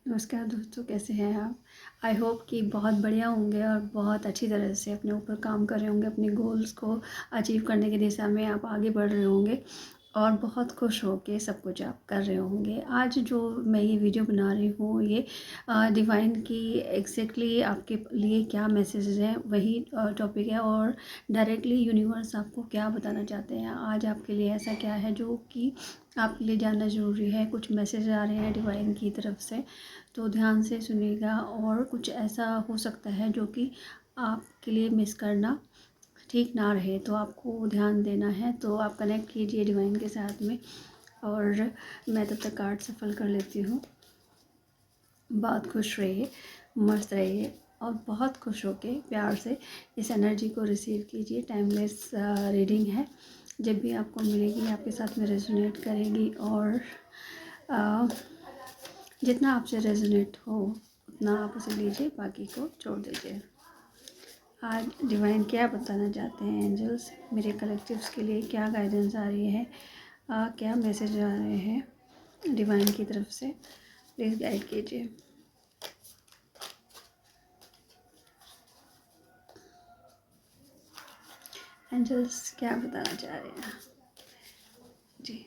नमस्कार दोस्तों, कैसे हैं आप? आई होप कि बहुत बढ़िया होंगे और बहुत अच्छी तरह से अपने ऊपर काम कर रहे होंगे। अपने गोल्स को अचीव करने की दिशा में आप आगे बढ़ रहे होंगे और बहुत खुश होके सब कुछ आप कर रहे होंगे। आज जो मैं ये वीडियो बना रही हूँ, ये डिवाइन की एग्जैक्टली आपके लिए क्या मैसेज है वही टॉपिक है, और डायरेक्टली यूनिवर्स आपको क्या बताना चाहते हैं। आज आपके लिए ऐसा क्या है जो कि आपके लिए जानना ज़रूरी है। कुछ मैसेज आ रहे हैं डिवाइन की तरफ से, तो ध्यान से सुनिएगा। और कुछ ऐसा हो सकता है जो कि आपके लिए मिस करना ठीक ना रहे, तो आपको ध्यान देना है। तो आप कनेक्ट कीजिए डिवाइन के साथ में, और मैं तब तक कार्ड सफल कर लेती हूँ। बहुत खुश रहिए, मस्त रहिए और बहुत खुश होके प्यार से इस एनर्जी को रिसीव कीजिए। टाइमलेस रीडिंग है, जब भी आपको मिलेगी आपके साथ में रेजोनेट करेगी, और अ, जितना आपसे रेजोनेट हो उतना आप उसे लीजिए, बाकी को छोड़ दीजिए। आज डिवाइन क्या बताना चाहते हैं एंजल्स मेरे कलेक्टिव्स के लिए? क्या गाइडेंस आ रही है? क्या मैसेज आ रहे हैं डिवाइन की तरफ से? प्लीज़ गाइड कीजिए। एंजल्स क्या बताना चाह रहे हैं जी?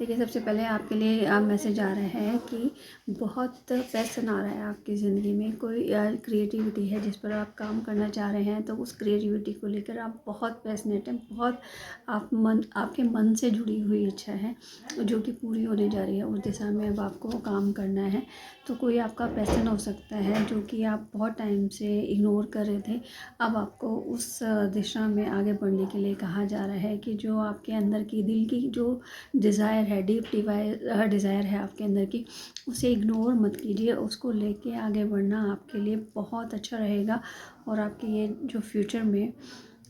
देखिए, सबसे पहले आपके लिए मैसेज आ रहा है कि बहुत पैसन आ रहा है आपकी ज़िंदगी में। कोई क्रिएटिविटी है जिस पर आप काम करना चाह रहे हैं, तो उस क्रिएटिविटी को लेकर आप बहुत पैशनेट हैं। बहुत आपके मन से जुड़ी हुई इच्छा है जो कि पूरी होने जा रही है। उस दिशा में अब आपको काम करना है। तो कोई आपका पैसन हो सकता है जो कि आप बहुत टाइम से इग्नोर कर रहे थे। अब आपको उस दिशा में आगे बढ़ने के लिए कहा जा रहा है कि जो आपके अंदर की दिल की जो डिज़ायर है, डीप डिज़ायर है आपके अंदर की, उसे इग्नोर मत कीजिए। उसको लेके आगे बढ़ना आपके लिए बहुत अच्छा रहेगा, और आपके ये जो फ्यूचर में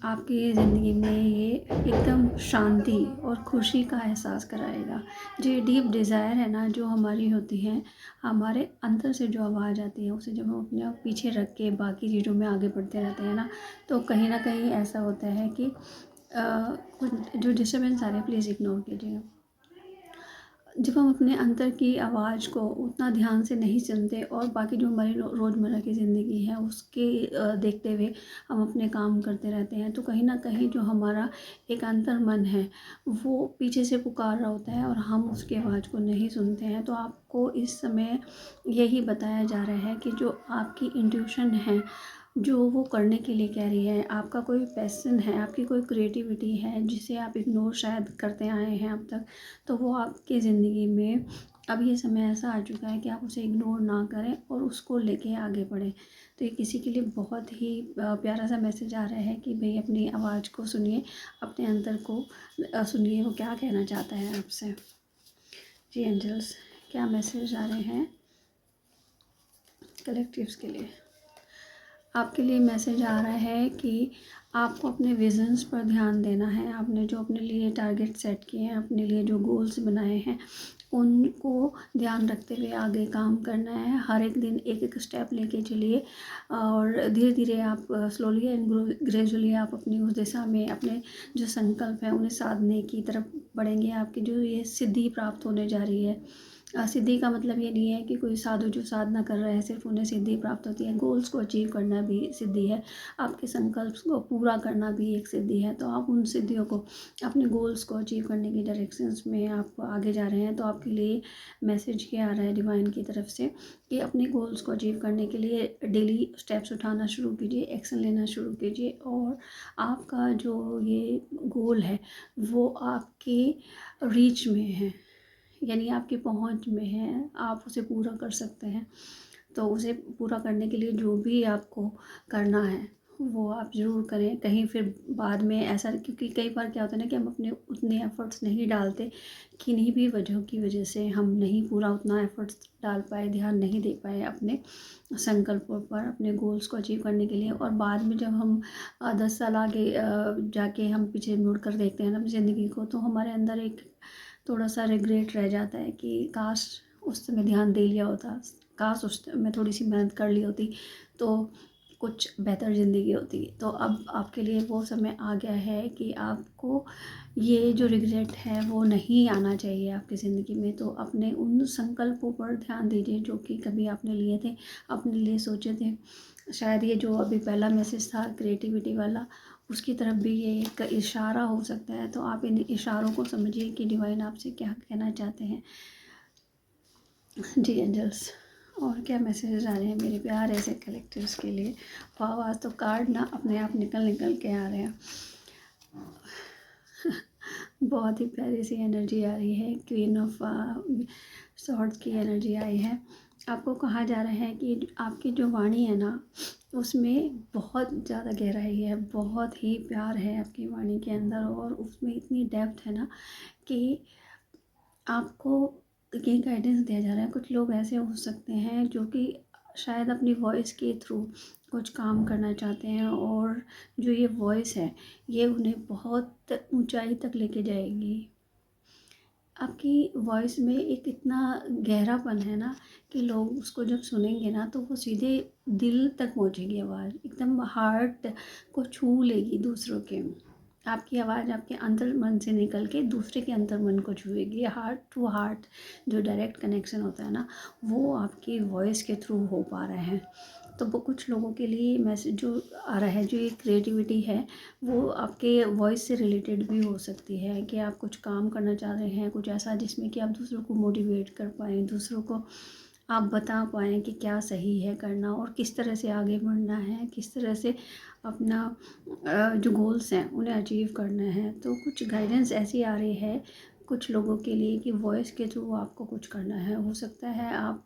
आपकी ज़िंदगी में ये एकदम शांति और खुशी का एहसास कराएगा। जो ये डीप डिज़ायर है ना, जो हमारी होती है, हमारे अंदर से जो आवाज़ आती है, उसे जब हम अपने आप पीछे रख के बाकी चीज़ों में आगे बढ़ते रहते हैं ना, तो कहीं ना कहीं ऐसा होता है कि कुछ जो डिस्टर्बेंस आ रहे हैं प्लीज़ इग्नोर कीजिएगा। जब हम अपने अंदर की आवाज़ को उतना ध्यान से नहीं सुनते और बाकी जो हमारी रोज़मर्रा की ज़िंदगी है उसके देखते हुए हम अपने काम करते रहते हैं, तो कहीं ना कहीं जो हमारा एक अंतर मन है वो पीछे से पुकार रहा होता है और हम उसकी आवाज़ को नहीं सुनते हैं। तो आपको इस समय यही बताया जा रहा है कि जो आपकी इंट्यूशन है, जो वो करने के लिए कह रही है, आपका कोई पैशन है, आपकी कोई क्रिएटिविटी है जिसे आप इग्नोर शायद करते आए हैं अब तक, तो वो आपकी ज़िंदगी में अब ये समय ऐसा आ चुका है कि आप उसे इग्नोर ना करें और उसको लेके आगे बढ़ें। तो ये किसी के लिए बहुत ही प्यारा सा मैसेज आ रहा है कि भाई अपनी आवाज़ को सुनिए, अपने अंदर को सुनिए, वो क्या कहना चाहता है आपसे। जी एंजल्स, क्या मैसेज आ रहे हैं कलेक्टिव्स के लिए? आपके लिए मैसेज आ रहा है कि आपको अपने विजन्स पर ध्यान देना है। आपने जो अपने लिए टारगेट सेट किए हैं, अपने लिए जो गोल्स बनाए हैं, उनको ध्यान रखते हुए आगे काम करना है। हर एक दिन एक एक स्टेप लेके चलिए, और धीरे धीरे आप स्लोली एंड ग्रेजुअली आप अपनी उस दिशा में अपने जो संकल्प हैं उन्हें साधने की तरफ बढ़ेंगे। आपकी जो ये सिद्धि प्राप्त होने जा रही है, सिद्धि का मतलब ये नहीं है कि कोई साधु जो साधना कर रहे हैं सिर्फ उन्हें सिद्धि प्राप्त होती है। गोल्स को अचीव करना भी सिद्धि है, आपके संकल्प को पूरा करना भी एक सिद्धि है। तो आप उन सिद्धियों को, अपने गोल्स को अचीव करने की डायरेक्शंस में आप आगे जा रहे हैं। तो आपके लिए मैसेज क्या आ रहा है डिवाइन की तरफ से कि अपने गोल्स को अचीव करने के लिए डेली स्टेप्स उठाना शुरू कीजिए, एक्शन लेना शुरू कीजिए, और आपका जो ये गोल है वो आपके रीच में है, यानी आपकी पहुंच में है, आप उसे पूरा कर सकते हैं। तो उसे पूरा करने के लिए जो भी आपको करना है वो आप ज़रूर करें। कहीं फिर बाद में ऐसा, क्योंकि कई बार क्या होता है ना कि हम अपने उतने एफ़र्ट्स नहीं डालते, किन्हीं भी वजहों की वजह से हम नहीं पूरा उतना एफ़र्ट्स डाल पाए, ध्यान नहीं दे पाए अपने संकल्पों पर, अपने गोल्स को अचीव करने के लिए। और बाद में जब हम 10 साल आगे जाके हम पीछे मुड़ कर देखते हैं ना अपनी ज़िंदगी को, तो हमारे अंदर एक थोड़ा सा रिग्रेट रह जाता है कि काश उस समय ध्यान दे लिया होता, काश उस समय थोड़ी सी मेहनत कर ली होती, तो कुछ बेहतर ज़िंदगी होती। तो अब आपके लिए वो समय आ गया है कि आपको ये जो रिग्रेट है वो नहीं आना चाहिए आपकी ज़िंदगी में। तो अपने उन संकल्पों पर ध्यान दीजिए जो कि कभी आपने लिए थे, अपने लिए सोचे थे। शायद ये जो अभी पहला मैसेज था क्रिएटिविटी वाला, उसकी तरफ भी ये एक इशारा हो सकता है। तो आप इन इशारों को समझिए कि डिवाइन आपसे क्या कहना चाहते हैं। जी एंजल्स, और क्या मैसेजेस आ रहे हैं मेरे प्यार ऐसे कलेक्टिव्स के लिए। वाह, आज तो कार्ड ना अपने आप निकल निकल के आ रहे हैं। बहुत ही प्यारी सी एनर्जी आ रही है, क्वीन ऑफ सॉर्ड्स की एनर्जी आई है। आपको कहा जा रहा है कि आपकी जो वाणी है ना, उसमें बहुत ज़्यादा गहराई है, बहुत ही प्यार है आपकी वाणी के अंदर, और उसमें इतनी डेप्थ है ना कि आपको ये गाइडेंस दिया जा रहा है। कुछ लोग ऐसे हो सकते हैं जो कि शायद अपनी वॉइस के थ्रू कुछ काम करना चाहते हैं, और जो ये वॉइस है ये उन्हें बहुत ऊंचाई तक लेके जाएगी। आपकी वॉइस में एक इतना गहरापन है ना कि लोग उसको जब सुनेंगे ना तो वो सीधे दिल तक पहुंचेगी आवाज़, एकदम हार्ट को छू लेगी दूसरों के। आपकी आवाज़ आपके अंतर मन से निकल के दूसरे के अंतर मन को छुएगी। हार्ट टू हार्ट जो डायरेक्ट कनेक्शन होता है ना, वो आपकी वॉइस के थ्रू हो पा रहे हैं। तो वो कुछ लोगों के लिए मैसेज जो आ रहा है, जो ये क्रिएटिविटी है, वो आपके वॉइस से रिलेटेड भी हो सकती है कि आप कुछ काम करना चाह रहे हैं, कुछ ऐसा जिसमें कि आप दूसरों को मोटिवेट कर पाएँ, दूसरों को आप बता पाएँ कि क्या सही है करना और किस तरह से आगे बढ़ना है, किस तरह से अपना जो गोल्स हैं उन्हें अचीव करना है। तो कुछ गाइडेंस ऐसी आ रही है कुछ लोगों के लिए कि वॉइस के थ्रू आपको कुछ करना है। हो सकता है आप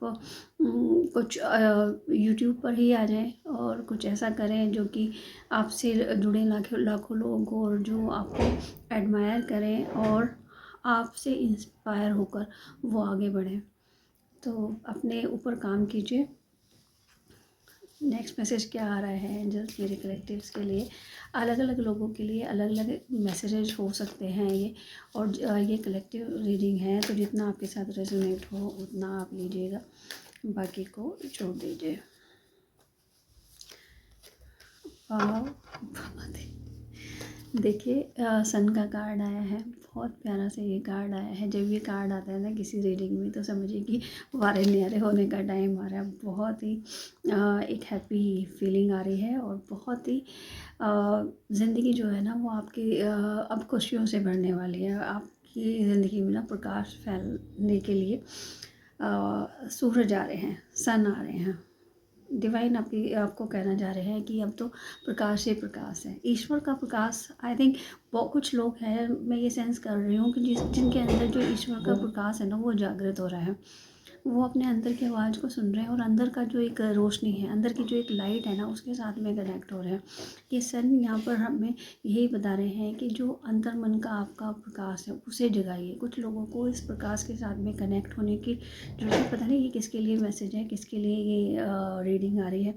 कुछ यूट्यूब पर ही आ जाएं और कुछ ऐसा करें जो कि आपसे जुड़े लाखों लाखों लोग, और जो आपको एडमायर करें और आपसे इंस्पायर होकर वो आगे बढ़ें। तो अपने ऊपर काम कीजिए। नेक्स्ट मैसेज क्या आ रहा है एंजल्स मेरे कलेक्टिव्स के लिए। अलग अलग लोगों के लिए अलग अलग मैसेजेस हो सकते हैं ये, और ये कलेक्टिव रीडिंग है, तो जितना आपके साथ रेजोनेट हो उतना आप लीजिएगा, बाकी को छोड़ दीजिए। देखिए सन का कार्ड आया है, बहुत प्यारा सा ये कार्ड आया है। जब ये कार्ड आता है ना किसी रीडिंग में, तो समझिए कि वारे न्यारे होने का टाइम आ रहा है। बहुत ही एक हैप्पी फीलिंग आ रही है, और बहुत ही ज़िंदगी जो है ना वो आपकी अब खुशियों से भरने वाली है। आपकी ज़िंदगी में ना प्रकाश फैलने के लिए सूरज आ रहे हैं, सन आ रहे हैं। डिवाइन आपको कहना चाह रहे हैं कि अब तो प्रकाश ही प्रकाश है, ईश्वर का प्रकाश। आई थिंक बहुत कुछ लोग हैं, मैं ये सेंस कर रही हूँ कि जिनके अंदर जो ईश्वर का प्रकाश है ना वो जागृत हो रहा है। वो अपने अंदर की आवाज़ को सुन रहे हैं, और अंदर का जो एक रोशनी है, अंदर की जो एक लाइट है ना, उसके साथ में कनेक्ट हो रहे हैं। ये सन यहाँ पर हमें यही बता रहे हैं कि जो अंतर मन का आपका प्रकाश है उसे जगाइए। कुछ लोगों को इस प्रकाश के साथ में कनेक्ट होने की जरूरत है। पता नहीं ये किसके लिए मैसेज है, किसके लिए ये रीडिंग आ रही है,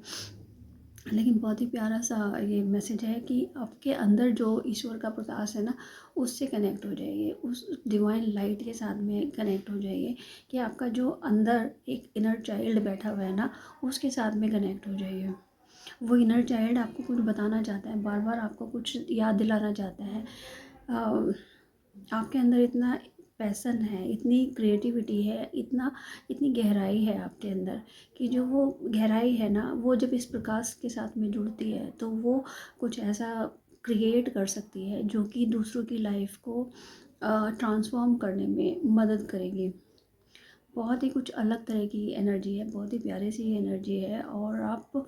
लेकिन बहुत ही प्यारा सा ये मैसेज है कि आपके अंदर जो ईश्वर का प्रकाश है ना, उससे कनेक्ट हो जाइए, उस डिवाइन लाइट के साथ में कनेक्ट हो जाइए। कि आपका जो अंदर एक इनर चाइल्ड बैठा हुआ है ना, उसके साथ में कनेक्ट हो जाइए। वो इनर चाइल्ड आपको कुछ बताना चाहता है, बार बार आपको कुछ याद दिलाना चाहता है। आपके अंदर इतना पैसन है, इतनी क्रिएटिविटी है, इतनी गहराई है आपके अंदर, कि जो वो गहराई है ना, वो जब इस प्रकाश के साथ में जुड़ती है तो वो कुछ ऐसा क्रिएट कर सकती है जो कि दूसरों की लाइफ को ट्रांसफॉर्म करने में मदद करेगी। बहुत ही कुछ अलग तरह की एनर्जी है, बहुत ही प्यारी सी एनर्जी है। और आप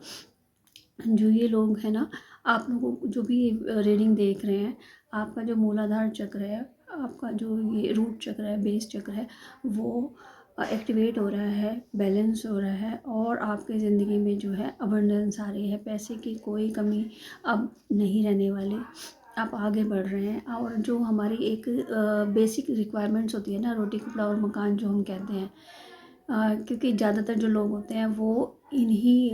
जो ये लोग हैं ना, आप लोगों को जो भी रीडिंग देख रहे हैं, आपका जो मूलाधार चक्र है, आपका जो ये रूट चक्र है, बेस चक्र है, वो एक्टिवेट हो रहा है, बैलेंस हो रहा है, और आपकी ज़िंदगी में जो है अबंडेंस आ रही है। पैसे की कोई कमी अब नहीं रहने वाली। आप आगे बढ़ रहे हैं, और जो हमारी एक बेसिक रिक्वायरमेंट्स होती है ना, रोटी कपड़ा और मकान जो हम कहते हैं, क्योंकि ज़्यादातर जो लोग होते हैं वो इन्हीं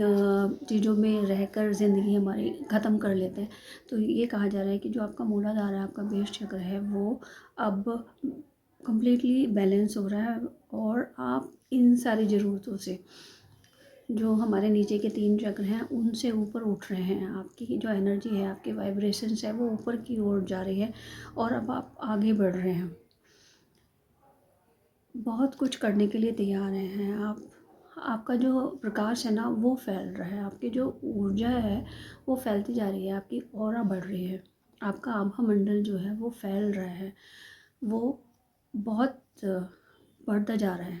चीज़ों में रहकर ज़िंदगी हमारी ख़त्म कर लेते हैं। तो ये कहा जा रहा है कि जो आपका मूलाधार है, आपका बेस चक्र है, वो अब कंप्लीटली बैलेंस हो रहा है, और आप इन सारी ज़रूरतों से जो हमारे नीचे के 3 चक्र हैं उनसे ऊपर उठ रहे हैं। आपकी जो एनर्जी है, आपके वाइब्रेशंस है वो ऊपर की ओर जा रही है और अब आप आगे बढ़ रहे हैं। बहुत कुछ करने के लिए तैयार हैं आप। आपका जो प्रकाश है ना वो फैल रहा है, आपकी जो ऊर्जा है वो फैलती जा रही है, आपकी ऑरा बढ़ रही है, आपका आभा मंडल जो है वो फैल रहा है, वो बहुत बढ़ता जा रहा है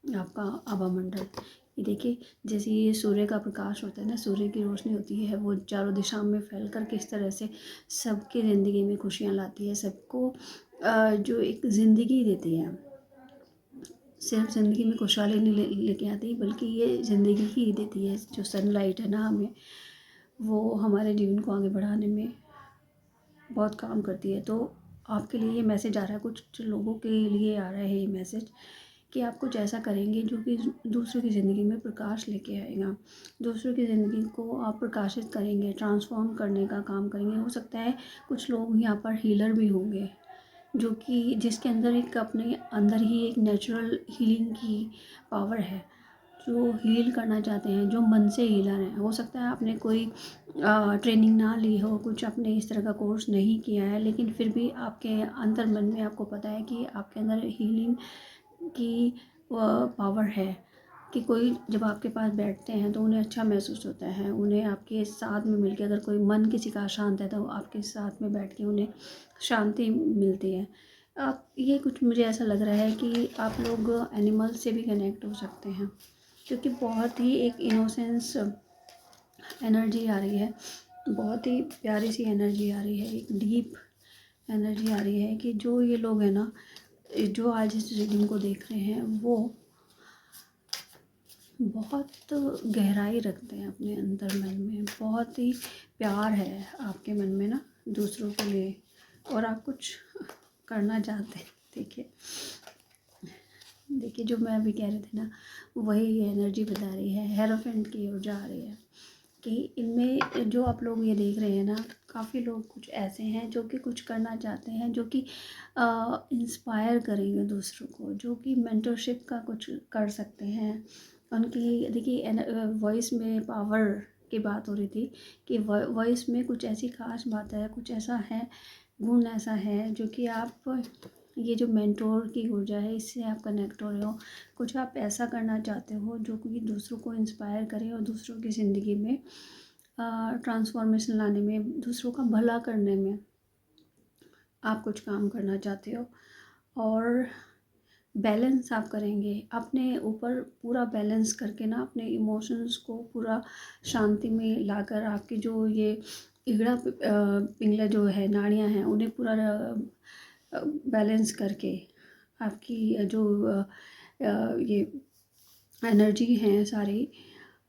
आपका आभा मंडल। ये देखिए, जैसे ये सूर्य का प्रकाश होता है ना, सूर्य की रोशनी होती है, वो चारों दिशाओं में फैल कर किस तरह से सबकी ज़िंदगी में खुशियाँ लाती है, सबको जो एक ज़िंदगी देती है। सिर्फ ज़िंदगी में खुशहाली नहीं लेके आती, बल्कि ये ज़िंदगी ही देती है। जो सनलाइट है ना हमें, वो हमारे जीवन को आगे बढ़ाने में बहुत काम करती है। तो आपके लिए ये मैसेज आ रहा है, कुछ लोगों के लिए आ रहा है ये मैसेज कि आप कुछ ऐसा करेंगे जो कि दूसरों की ज़िंदगी में प्रकाश लेके आएगा। दूसरों की ज़िंदगी को आप प्रकाशित करेंगे, ट्रांसफॉर्म करने का काम करेंगे। हो सकता है कुछ लोग यहाँ पर हीलर भी होंगे, जो कि जिसके अंदर एक अपने अंदर ही एक नेचुरल हीलिंग की पावर है, जो हील करना चाहते हैं, जो मन से हीलर हैं। हो सकता है आपने कोई ट्रेनिंग ना ली हो, कुछ आपने इस तरह का कोर्स नहीं किया है, लेकिन फिर भी आपके अंतर मन में आपको पता है कि आपके अंदर हीलिंग की पावर है, कि कोई जब आपके पास बैठते हैं तो उन्हें अच्छा महसूस होता है। उन्हें आपके साथ में मिलके, अगर कोई मन किसी का अशांत है तो आपके साथ में बैठ के उन्हें शांति मिलती है। आप ये कुछ मुझे ऐसा लग रहा है कि आप लोग एनिमल से भी कनेक्ट हो सकते हैं, क्योंकि बहुत ही एक इनोसेंस एनर्जी आ रही है, बहुत ही प्यारी सी एनर्जी आ रही है, एक डीप एनर्जी आ रही है कि जो ये लोग हैं ना, जो आज इस रीडिंग को देख रहे हैं, वो बहुत गहराई रखते हैं अपने अंदर मन में, बहुत ही प्यार है आपके मन में ना दूसरों के लिए, और आप कुछ करना चाहते हैं। देखिए देखिए, जो मैं अभी कह रही थी ना, वही एनर्जी बता रही है, हेरोफेंट की ओर जा रही है कि इनमें जो आप लोग ये देख रहे हैं ना, काफ़ी लोग कुछ ऐसे हैं जो कि कुछ करना चाहते हैं, जो कि इंस्पायर करेंगे दूसरों को, जो कि मेंटरशिप का कुछ कर सकते हैं। उनकी देखिए वॉइस में पावर की बात हो रही थी कि वॉइस में कुछ ऐसी खास बात है, कुछ ऐसा है, गुण ऐसा है जो कि आप, ये जो मेंटोर की ऊर्जा है, इससे आप कनेक्ट हो रहे हो। कुछ आप ऐसा करना चाहते हो जो कि दूसरों को इंस्पायर करे और दूसरों की ज़िंदगी में ट्रांसफॉर्मेशन लाने में, दूसरों का भला करने में आप कुछ काम करना चाहते हो। और बैलेंस आप करेंगे अपने ऊपर, पूरा बैलेंस करके ना अपने इमोशंस को पूरा शांति में लाकर, आपकी जो ये इगड़ा पिंगला जो है, नाड़ियाँ हैं, उन्हें पूरा बैलेंस करके, आपकी जो ये एनर्जी हैं सारी,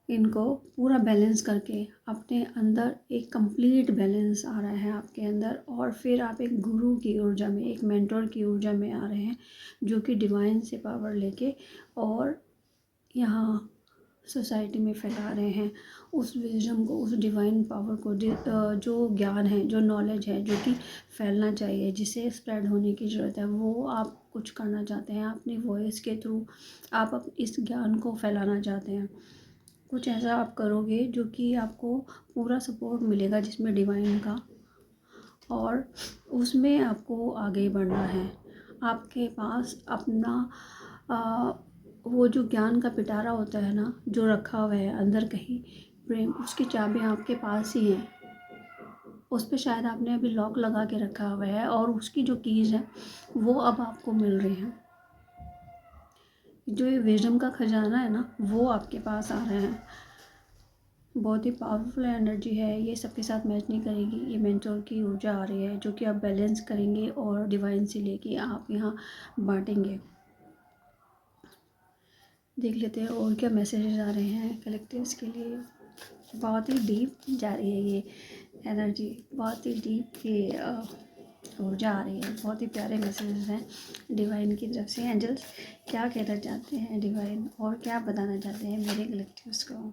इनको पूरा बैलेंस करके अपने अंदर एक कंप्लीट बैलेंस आ रहा है आपके अंदर। और फिर आप एक गुरु की ऊर्जा में, एक मेंटर की ऊर्जा में आ रहे हैं, जो कि डिवाइन से पावर लेके और यहाँ सोसाइटी में फैला रहे हैं उस विजडम को, उस डिवाइन पावर को, जो ज्ञान है, जो नॉलेज है, जो कि फैलना चाहिए, जिसे स्प्रेड होने की ज़रूरत है, वो आप कुछ करना चाहते हैं अपनी वॉइस के थ्रू। आप इस ज्ञान को फैलाना चाहते हैं, कुछ ऐसा आप करोगे जो कि आपको पूरा सपोर्ट मिलेगा, जिसमें डिवाइन का, और उसमें आपको आगे बढ़ना है। आपके पास अपना वो जो ज्ञान का पिटारा होता है ना, जो रखा हुआ है अंदर कहीं प्रेम, उसकी चाबियाँ आपके पास ही हैं। उस पे शायद आपने अभी लॉक लगा के रखा हुआ है, और उसकी जो कीज़ है वो अब आपको मिल रही हैं। जो ये विजडम का खजाना है ना, वो आपके पास आ रहा है। बहुत ही पावरफुल एनर्जी है, ये सबके साथ मैच नहीं करेगी। ये मेंटोर की ऊर्जा आ रही है, जो कि आप बैलेंस करेंगे और डिवाइन से लेके आप यहाँ बांटेंगे। देख लेते हैं और क्या मैसेजेस आ रहे हैं कलेक्टिव्स के लिए। बहुत ही डीप जा रही है ये एनर्जी, बहुत ही डीप ये ऊर्जा आ रही है। बहुत ही प्यारे मैसेजेस हैं डिवाइन की तरफ से। एंजल्स क्या कहना चाहते हैं डिवाइन, और क्या बताना चाहते हैं मेरे कलेक्टिव्स को।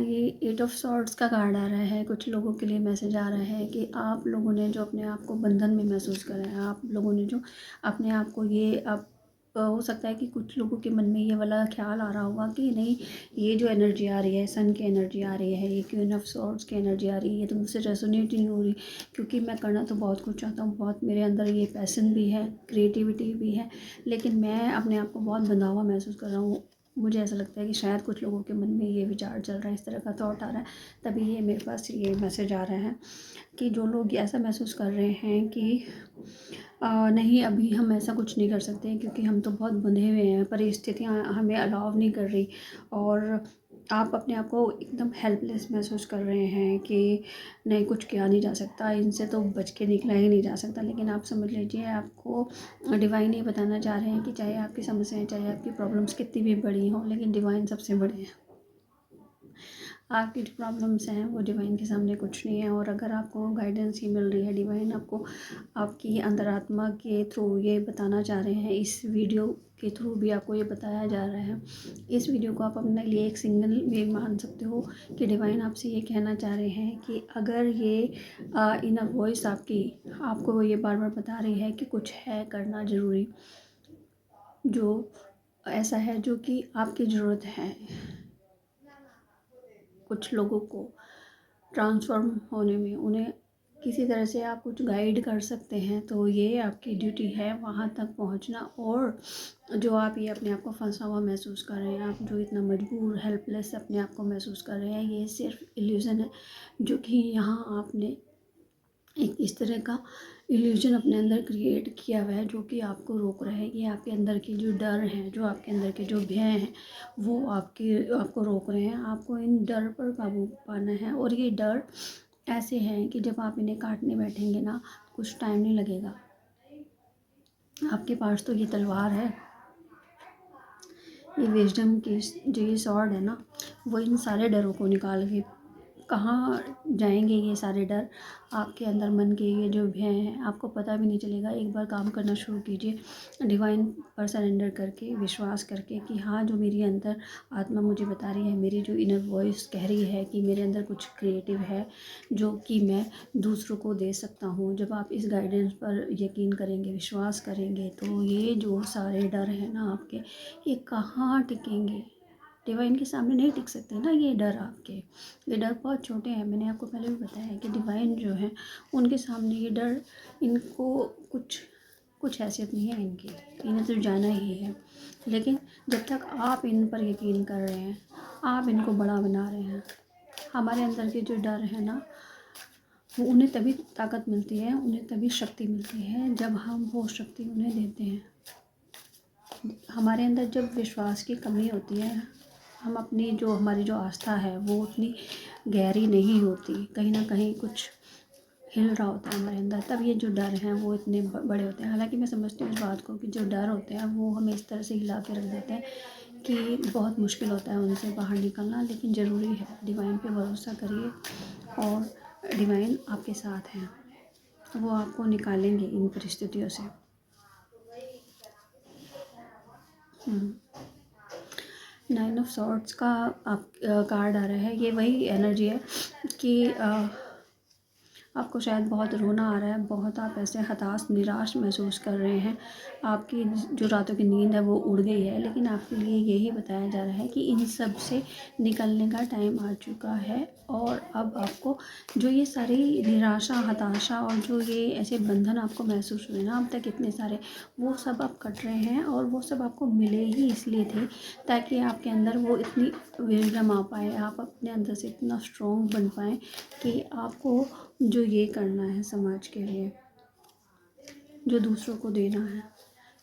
ये 8 ऑफ सॉर्ड्स का कार्ड आ रहा है। कुछ लोगों के लिए मैसेज आ रहा है कि आप लोगों ने जो अपने आप को बंधन में महसूस करा है, आप लोगों ने जो अपने आप को ये आप हो सकता है कि कुछ लोगों के मन में ये वाला ख्याल आ रहा होगा कि नहीं, ये जो एनर्जी आ रही है, सन की एनर्जी आ रही है, ये क्वीन ऑफ सॉर्ड्स की एनर्जी आ रही है, ये तो मुझसे रेजोनेट ही नहीं हो रही, क्योंकि मैं करना तो बहुत कुछ चाहता हूँ, बहुत मेरे अंदर ये पैसन भी है, क्रिएटिविटी भी है, लेकिन मैं अपने आप को बहुत बंधा हुआ महसूस कर रहा हूँ। मुझे ऐसा लगता है कि शायद कुछ लोगों के मन में ये विचार चल रहा है, इस तरह का थॉट आ रहा है, तभी ये मेरे पास ये मैसेज आ रहा है कि जो लोग ऐसा महसूस कर रहे हैं कि नहीं, अभी हम ऐसा कुछ नहीं कर सकते क्योंकि हम तो बहुत बंधे हुए हैं, परिस्थितियाँ हमें अलाउ नहीं कर रही, और आप अपने आप को एकदम हेल्पलेस महसूस कर रहे हैं कि नहीं, कुछ किया नहीं जा सकता, इनसे तो बच के निकला ही नहीं जा सकता। लेकिन आप समझ लीजिए, आपको डिवाइन ये बताना चाह रहे हैं कि चाहे आपकी समस्याएं, चाहे आपकी प्रॉब्लम्स कितनी भी बड़ी हों, लेकिन डिवाइन सबसे बड़े हैं। आपकी जो प्रॉब्लम्स हैं वो डिवाइन के सामने कुछ नहीं है। और अगर आपको गाइडेंस ही मिल रही है, डिवाइन आपको आपकी अंतरात्मा के थ्रू ये बताना चाह रहे हैं, इस वीडियो के थ्रू भी आपको ये बताया जा रहा है, इस वीडियो को आप अपने लिए एक सिग्नल भी मान सकते हो कि डिवाइन आपसे ये कहना चाह रहे हैं कि अगर ये इनर वॉइस आपकी आपको ये बार बार बता रही है कि कुछ है करना ज़रूरी, जो ऐसा है जो कि आपकी ज़रूरत है, कुछ लोगों को ट्रांसफ़ॉर्म होने में, उन्हें किसी तरह से आप कुछ गाइड कर सकते हैं, तो ये आपकी ड्यूटी है वहाँ तक पहुँचना। और जो आप ये अपने आप को फंसा हुआ महसूस कर रहे हैं, आप जो इतना मजबूर, हेल्पलेस अपने आप को महसूस कर रहे हैं, ये सिर्फ इल्यूज़न है, जो कि यहाँ आपने एक इस तरह का इल्यूजन अपने अंदर क्रिएट किया हुआ है जो कि आपको रोक रहा है। ये आपके अंदर के जो डर हैं, जो आपके अंदर के जो भय हैं, वो आपको रोक रहे हैं। आपको इन डर पर काबू पाना है, और ये डर ऐसे हैं कि जब आप इन्हें काटने बैठेंगे ना, कुछ टाइम नहीं लगेगा। आपके पास तो ये तलवार है, ये विजडम की जो ये सॉर्ड है ना, वो इन सारे डरों को निकाल के कहाँ जाएंगे ये सारे डर। आपके अंदर मन के ये जो भय हैं, आपको पता भी नहीं चलेगा। एक बार काम करना शुरू कीजिए डिवाइन पर सरेंडर करके, विश्वास करके कि हाँ, जो मेरी अंदर आत्मा मुझे बता रही है, मेरी जो इनर वॉइस कह रही है कि मेरे अंदर कुछ क्रिएटिव है जो कि मैं दूसरों को दे सकता हूँ। जब आप इस गाइडेंस पर यकीन करेंगे, विश्वास करेंगे, तो ये जो सारे डर हैं ना आपके, ये कहाँ टिकेंगे। डिवाइन के सामने नहीं टिक सकते ना ये डर आपके। ये डर बहुत छोटे हैं, मैंने आपको पहले भी बताया है कि डिवाइन जो है उनके सामने ये डर, इनको कुछ हैसियत नहीं है इनकी, इन्हें तो जाना ही है। लेकिन जब तक आप इन पर यकीन कर रहे हैं, आप इनको बड़ा बना रहे हैं, हमारे अंदर के जो डर है ना, वो उन्हें तभी ताकत मिलती है, उन्हें तभी शक्ति मिलती है जब हम वो शक्ति उन्हें देते हैं। हमारे अंदर जब विश्वास की कमी होती है, हम अपनी जो हमारी जो आस्था है वो उतनी गहरी नहीं होती, कहीं ना कहीं कुछ हिल रहा होता है हमारे अंदर, तब ये जो डर हैं वो इतने बड़े होते हैं। हालांकि मैं समझती हूँ इस बात को कि जो डर होते हैं वो हमें इस तरह से हिला के रख देते हैं कि बहुत मुश्किल होता है उनसे बाहर निकलना, लेकिन ज़रूरी है। डिवाइन पे भरोसा करिए, और डिवाइन आपके साथ हैं, वो आपको निकालेंगे इन परिस्थितियों से। नाइन ऑफ सॉर्ड्स का आप कार्ड आ रहा है, ये वही एनर्जी है कि आपको शायद बहुत रोना आ रहा है, बहुत आप ऐसे हताश, निराश महसूस कर रहे हैं, आपकी जो रातों की नींद है वो उड़ गई है, लेकिन आपके लिए यही बताया जा रहा है कि इन सब से निकलने का टाइम आ चुका है। और अब आपको जो ये सारी निराशा, हताशा और जो ये ऐसे बंधन आपको महसूस हुए ना अब तक इतने सारे, वो सब अब कट रहे हैं, और वो सब आपको मिले ही इसलिए थे ताकि आपके अंदर वो इतनी विजडम आ पाए, आप अपने अंदर से इतना स्ट्रॉन्ग बन पाएँ कि आपको जो ये करना है समाज के लिए, जो दूसरों को देना है।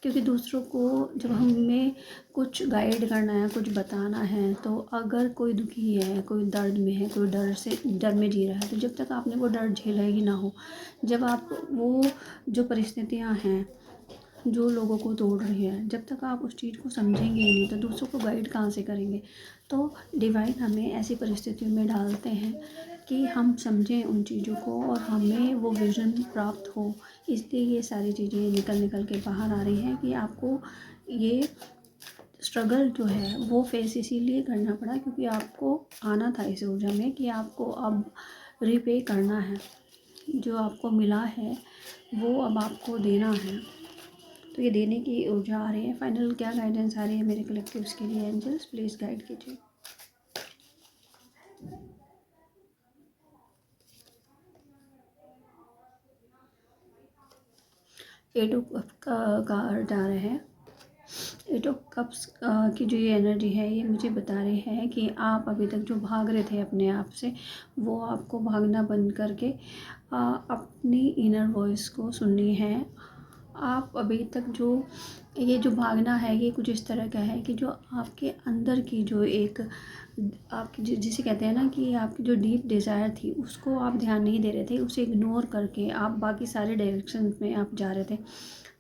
क्योंकि दूसरों को जब हमें कुछ गाइड करना है, कुछ बताना है, तो अगर कोई दुखी है, कोई दर्द में है, कोई डर में जी रहा है, तो जब तक आपने वो डर झेला ही ना हो, जब आप वो जो परिस्थितियाँ हैं जो लोगों को तोड़ रही है, जब तक आप उस चीज़ को समझेंगे ही नहीं, तो दूसरों को गाइड कहाँ से करेंगे। तो डिवाइन हमें ऐसी परिस्थितियों में डालते हैं कि हम समझें उन चीज़ों को और हमें वो विज़न प्राप्त हो। इसलिए ये सारी चीज़ें निकल के बाहर आ रही हैं कि आपको ये स्ट्रगल जो है वो फेस इसीलिए करना पड़ा क्योंकि आपको आना था इस ऊर्जा में कि आपको अब रिपे करना है, जो आपको मिला है वो अब आपको देना है। तो ये देने की ऊर्जा आ रही है। फाइनल क्या गाइडेंस आ रही है मेरे कलेक्टिव्स के लिए? एंजल्स प्लीज़ गाइड कीजिए। एट ऑफ कप का कार्ड आ रहा है। एट ऑफ कप्स की जो ये एनर्जी है ये मुझे बता रही है कि आप अभी तक जो भाग रहे थे अपने आप से, वो आपको भागना बंद करके अपनी इनर वॉइस को सुननी है। आप अभी तक जो ये जो भागना है ये कुछ इस तरह का है कि जो आपके अंदर की जो एक आपकी जिसे कहते हैं ना कि आपकी जो डीप डिज़ायर थी उसको आप ध्यान नहीं दे रहे थे, उसे इग्नोर करके आप बाकी सारे डायरेक्शन में आप जा रहे थे।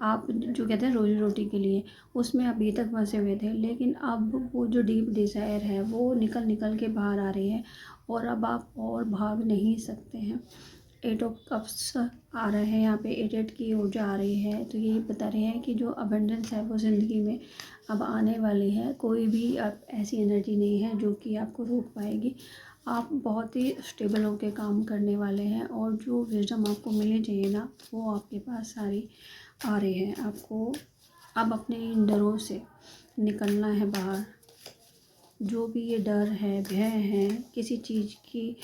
आप जो कहते हैं रोजी रोटी के लिए, उसमें अभी तक फंसे हुए थे, लेकिन अब वो जो डीप डिज़ायर है वो निकल निकल के बाहर आ रही है और अब आप और भाग नहीं सकते हैं। एट ऑफ कप्स आ रहे हैं यहाँ पे, एट की ऊर्जा आ रही है। तो ये बता रहे हैं कि जो अबंडेंस है वो ज़िंदगी में अब आने वाली है। कोई भी अब ऐसी एनर्जी नहीं है जो कि आपको रोक पाएगी। आप बहुत ही स्टेबल होकर काम करने वाले हैं और जो विजडम आपको मिलनी चाहिए ना वो आपके पास सारी आ रही है। आपको अब अपने इन डरों से निकलना है बाहर। जो भी ये डर है, भय है, किसी चीज़ की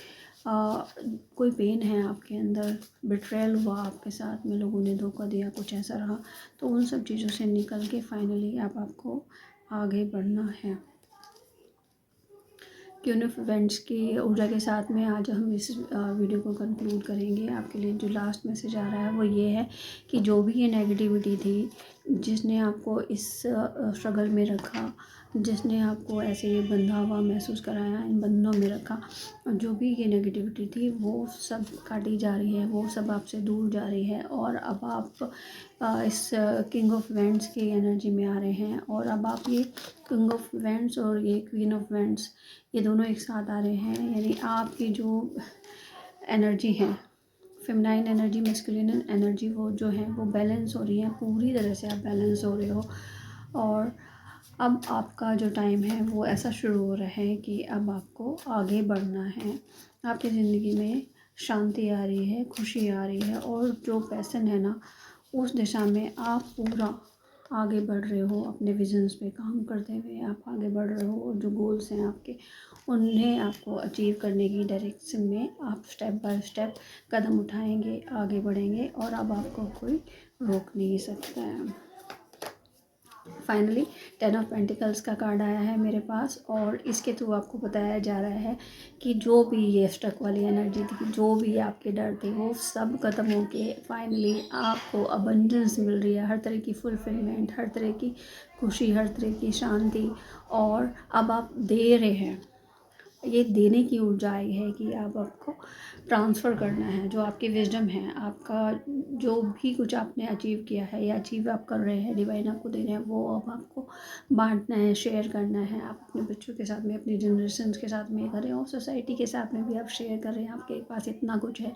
कोई पेन है आपके अंदर, बिट्रेयल हुआ आपके साथ में, लोगों ने धोखा दिया, कुछ ऐसा रहा, तो उन सब चीज़ों से निकल के फाइनली आपको आगे बढ़ना है। क्वीन ऑफ इवेंट्स की ऊर्जा के साथ में आज हम इस वीडियो को कंक्लूड करेंगे। आपके लिए जो लास्ट मैसेज आ रहा है वो ये है कि जो भी ये नेगेटिविटी थी जिसने आपको इस स्ट्रगल में रखा, जिसने आपको ऐसे बंधा हुआ महसूस कराया, इन बंधनों में रखा, जो भी ये नेगेटिविटी थी वो सब काटी जा रही है, वो सब आपसे दूर जा रही है और अब आप इस किंग ऑफ इवेंट्स की एनर्जी में आ रहे हैं। और अब आप ये किंग ऑफ इवेंट्स और ये क्वीन ऑफ इवेंट्स ये दोनों एक साथ आ रहे हैं, यानी आपकी जो एनर्जी है, फेमिनाइन एनर्जी, मैस्कुलिन एनर्जी, वो जो है वो बैलेंस हो रही है, पूरी तरह से आप बैलेंस हो रहे हो। और अब आपका जो टाइम है वो ऐसा शुरू हो रहा है कि अब आपको आगे बढ़ना है। आपकी ज़िंदगी में शांति आ रही है, खुशी आ रही है और जो पैसन है ना उस दिशा में आप पूरा आगे बढ़ रहे हो। अपने विजन्स पे काम करते हुए आप आगे बढ़ रहे हो और जो गोल्स हैं आपके उन्हें आपको अचीव करने की डायरेक्शन में आप स्टेप बाय स्टेप कदम उठाएंगे, आगे बढ़ेंगे और अब आपको कोई रोक नहीं सकता है। फाइनली 10 ऑफ पेंटिकल्स का कार्ड आया है मेरे पास और इसके थ्रू आपको बताया जा रहा है कि जो भी ये स्टक वाली एनर्जी थी, जो भी आपके डर थे, वो सब खत्म होके फाइनली आपको अबंडेंस मिल रही है, हर तरह की फुलफिलमेंट, हर तरह की खुशी, हर तरह की शांति। और अब आप दे रहे हैं, ये देने की ऊर्जा आई है कि आप आपको ट्रांसफ़र करना है जो आपकी विजडम है, आपका जो भी कुछ आपने अचीव किया है या अचीव आप कर रहे हैं, डिवाइन आपको दे रहे हैं, वो अब आपको बांटना है, शेयर करना है। आप अपने बच्चों के साथ में, अपनी जनरेशन के साथ में कर रहे हो, सोसाइटी के साथ में भी आप शेयर कर रहे हैं। आपके पास इतना कुछ है,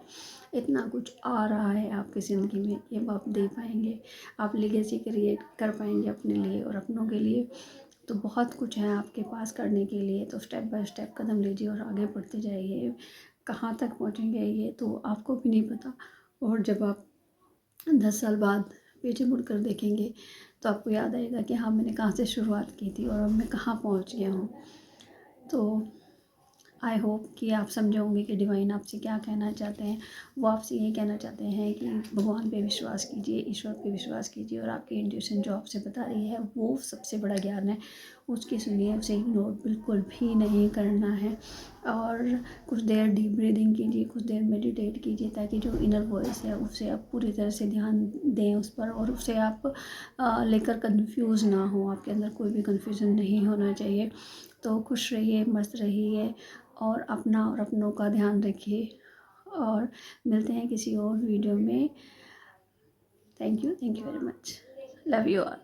इतना कुछ आ रहा है आपकी ज़िंदगी में, ये आप दे पाएंगे। आप लेगेसी क्रिएट कर पाएंगे अपने लिए और अपनों के लिए। तो बहुत कुछ है आपके पास करने के लिए, तो स्टेप बाय स्टेप कदम लीजिए और आगे बढ़ते जाइए। कहाँ तक पहुँचेंगे ये तो आपको भी नहीं पता। और जब आप 10 साल बाद पीछे मुड़ कर देखेंगे तो आपको याद आएगा कि हाँ मैंने कहाँ से शुरुआत की थी और अब मैं कहाँ पहुँच गया हूँ। तो आई होप कि आप समझे होंगे कि डिवाइन आपसे क्या कहना चाहते हैं। वो आपसे ये कहना चाहते हैं कि भगवान पे विश्वास कीजिए, ईश्वर पे विश्वास कीजिए और आपकी इंट्यूशन जो आपसे बता रही है वो सबसे बड़ा ज्ञान है, उसकी सुनिए, उसे इग्नोर बिल्कुल भी नहीं करना है। और कुछ देर डीप ब्रीदिंग कीजिए, कुछ देर मेडिटेट कीजिए ताकि जो इनर वॉइस है उससे आप पूरी तरह से ध्यान दें उस पर और उससे आप लेकर कंफ्यूज ना हो, आपके अंदर कोई भी कंफ्यूजन नहीं होना चाहिए। तो खुश रहिए, मस्त रहिए और अपना और अपनों का ध्यान रखिए और मिलते हैं किसी और वीडियो में। Thank you very much, love you all.